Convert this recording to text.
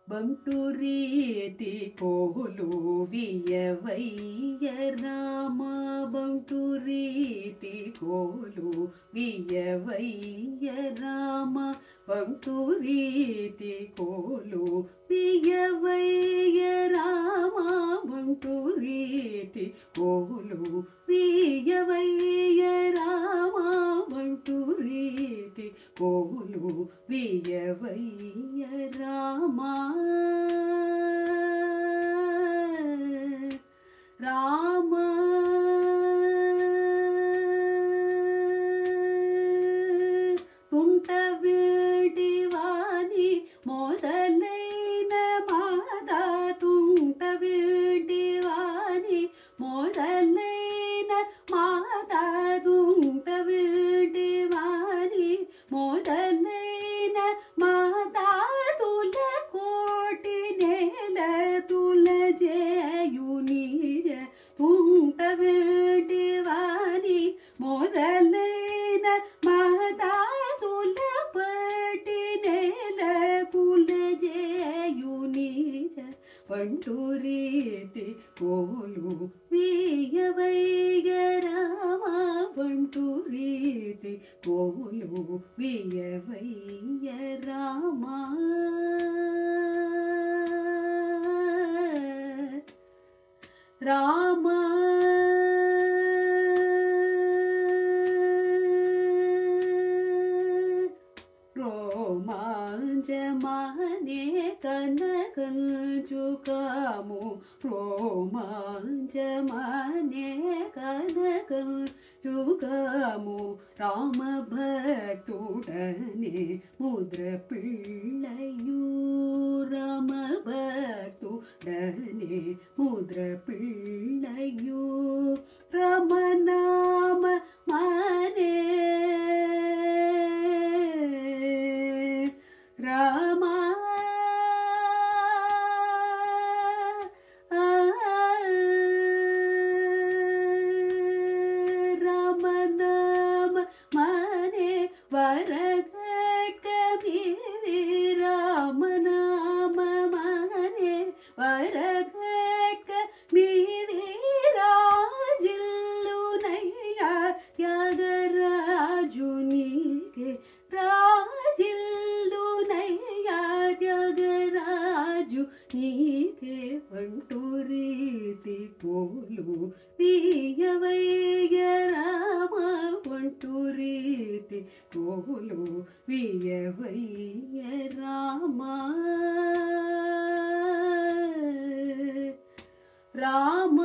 ಬಂಟು ರೀತಿ ಕೋಲು ವಿಯವಯ್ಯ ರಾಮ ಬಂಟು ರೀತಿ ಕೋಲು ವಿಯವಯ್ಯ ರಾಮ ಬಂಟು ರೀತಿ ಕೋಲು ವಿಯವಯ್ಯ ರಾಮ ಬಂಟು ರೀತಿ ಕೋಲು ವಿಯವಯ್ಯ ರಾಮ ಬಂಟು ರೀತಿ ಕೋಲು ವಿಯವಯ್ಯ ರಾಮ ರಾಮ ತುಂಟ ಬೇಡಿವಾನಿ ಮೊದಲೈನ ಮಾದ ತುಂಟ ಬೇಡಿವಾನಿ ಮೊದಲೈನ ಮಾದ ತುಂಟ ಬೇಡಿವಾನಿ ಮೊದಲೈನ ಮಾದ ತುಲ ಕೋಟಿ ನೇಲ ತುಲ ಜಯು ನೀರ ತುಂಟ ಬೇಡಿವಾನಿ ಮೊದಲೈನ ಮಾದ ತುಲ ಪಟಿ ನೇಲ ಕುಲ ಜಯು ನೀರ ಬಂಟು ರೀತಿ ಕೋಲು ವಿಯವಯ್ಯ ರಾಮ ಬಂಟು ರೀತಿ ಕೋಲು ವಿಯವಯ್ಯ ರಾಮ ರಾಮ ರೋಮಾಂಚಮಾನೆ ಕನಕಂಚುಕಾಮು ರೋಮಾಂಚಮಾನೆ ಕನಕಂಚುಕಾಮು ರಾಮ ಭಕ್ತುಡನೆ ಮುದ್ರ ಪಿಳ್ಳಯು ರಾಮ ಭಕ್ತುಡನೆ ಮುದ್ರ ಪಿಳ್ಳಯು ರಾಮನಾಮ ಮಾನೆ ರಾಮ ರಾಮನಾಮ ಮನೆ ವರಗಟ್ಟ ಬೀವಿ ರಾಮನಾಮ ಮನೆ ವರಗಟ್ಟ ಬೀವಿ ರಾಜಿಲ್ಲು ನಯ್ಯ ತ್ಯಾಗರಾಜು ನೀಗೆ ರಾಜಿಲ್ಲು ನಯ್ಯ ತ್ಯಾಗರಾಜು ನೀಗೆ ಬಂಟು ರೀತಿ ಕೋಲು ವಿಯವಯ್ಯ ರಾಮ ಬಂಟು ರೀತಿ ಕೋಲು ವಿಯವಯ್ಯ ರಾಮ ರಾಮ